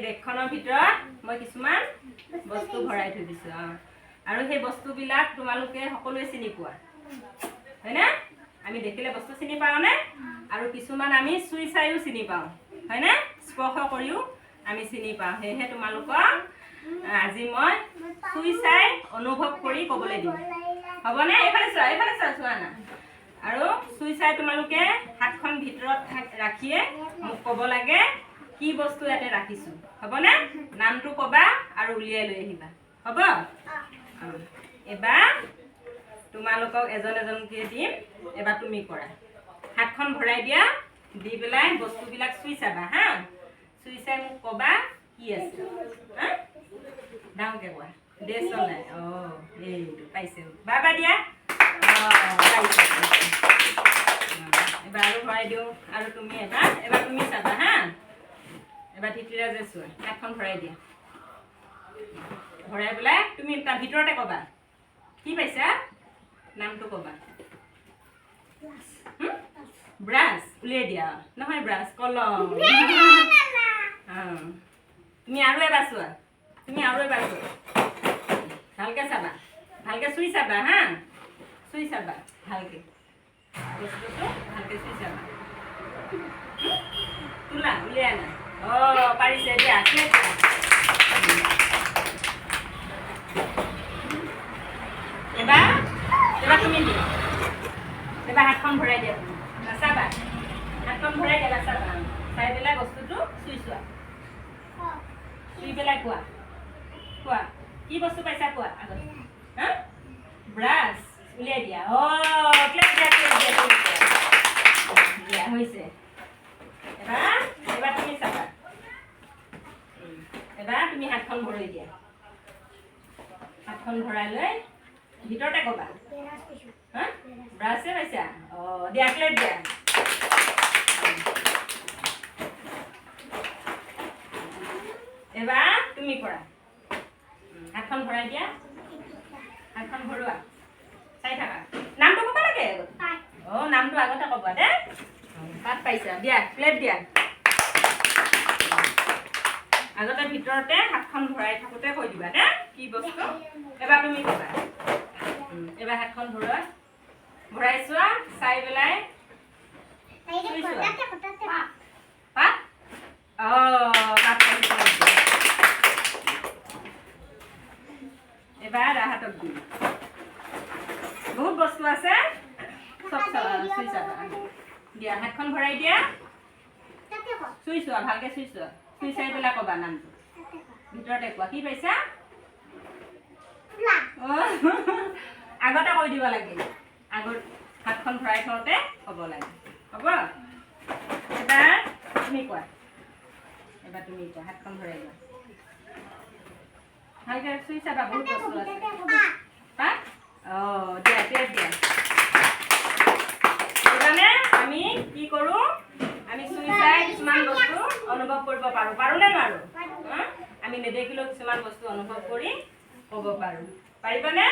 ডেকখনৰ ভিতৰত মই কিছুমান বস্তু ভৰাই থৈ দিছো আৰু সেই বস্তুবিলাক তোমালোকে সকলোৱে চিনি পোৱা হয়নে আমি দেখিলে বস্তু চিনি পাওঁনে আৰু কিছুমান আমি চুই চাইও চিনি পাওঁ হয়নে স্পৰ্শ কৰিও আমি চিনি পাওঁ সেয়েহে তোমালোকক আজি মই চুই চাই অনুভৱ কৰি ক'বলৈ দিম হ'বনে এইফালে চোৱা না আৰু চুই চাই তোমালোকে হাতখন ভিতৰত ৰাখিয়ে মোক ক'ব লাগে কি বস্তু ইয়াতে ৰাখিছোঁ হ'বনে নামটো ক'বা আৰু উলিয়াই লৈ আহিবা হ'ব এবাৰ তোমালোকক এজন এজনকে দিম এবাৰ তুমি কৰা হাতখন ভৰাই দিয়া দি পেলাই বস্তুবিলাক চুই চাবা হা চুই চাই মোক ক'বা কি আছে হা ডাঙৰকে কোৱা দেশ নাই এইটো পাইছে বাবা দিয়া এবাৰ আৰু ভৰাই দিওঁ আৰু তুমি এবাৰ তুমি চাবা হা এবাৰ তিতিৰা যে চোৱা হাতখন ভৰাই দিয়া ভৰাই পেলাই তুমি তাৰ ভিতৰতে ক'বা কি পাইছা নামটো ক'বা ব্ৰাছ উলিয়াই দিয়া নহয় ব্ৰাছ কলম তুমি আৰু এবাৰ চোৱা ভালকে চাবা ভালকে চুই চাবা হা চুই চাবা ভালকে বস্তুটো ভালকে চুই চাবা তোলা উলিয়াই আনা পাৰিছে দিয়া এবাৰ তুমি দিয়া এবাৰ হাতখন ভৰাই দিয়া নাচাবা হাতখন ভৰাই দিয়া নাচাবা চাই পেলাই বস্তুটো চুই চোৱা চুই পেলাই কোৱা কি বস্তু পাইছা কোৱা আগত হা ব্ৰাছ উলিয়াই দিয়া দিয়া হৈছে এবাৰ তুমি চাবা এবাৰ তুমি হাতখন ভৰাই দিয়া হাতখন ভৰাই লৈ ভিতৰতে ক'বা হা ব্ৰাছে পাইছা দিয়া প্লেট দিয়া এবাৰ তুমি কৰা হাতখন ভৰাই দিয়া হাতখন ভৰোৱা চাই থাকা নামটো ক'ব লাগে নামটো আগতে ক'বা দে তাত পাইছা দিয়া প্লেট দিয়া আগতে ভিতৰতে হাতখন ভৰাই থাকোঁতে কৈ দিবা দে কি বস্তু এবাৰ তুমি ক'বা এবাৰ হাতখন ভৰাই চোৱা চাই পেলাই এবাৰ হাতত দিম বহুত বস্তু আছে চব চুই চাবা দিয়া হাতখন ভৰাই দিয়া চুই চোৱা ভালকে চুই চোৱা চুই চাই পেলাই ক'বা নামটো ভিতৰতে কোৱা কি পাইছা আগতে কৈ দিব লাগে আগত হাতখন ভৰাই থওঁতে ক'ব লাগে হ'ব এবাৰ তুমি কোৱা হাতখন ভৰাই দিয়া ভালকে চুই চাবা বহুত বস্তু আছে দিয়া প্লেট দিয়া সেইকাৰণে আমি কি কৰোঁ আমি চুই চাই কিছুমান বস্তু অনুভৱ কৰিব পাৰোঁনে নোৱাৰোঁ আমি নেদেখিলেও কিছুমান বস্তু অনুভৱ কৰি ক'ব পাৰোঁ পাৰিবানে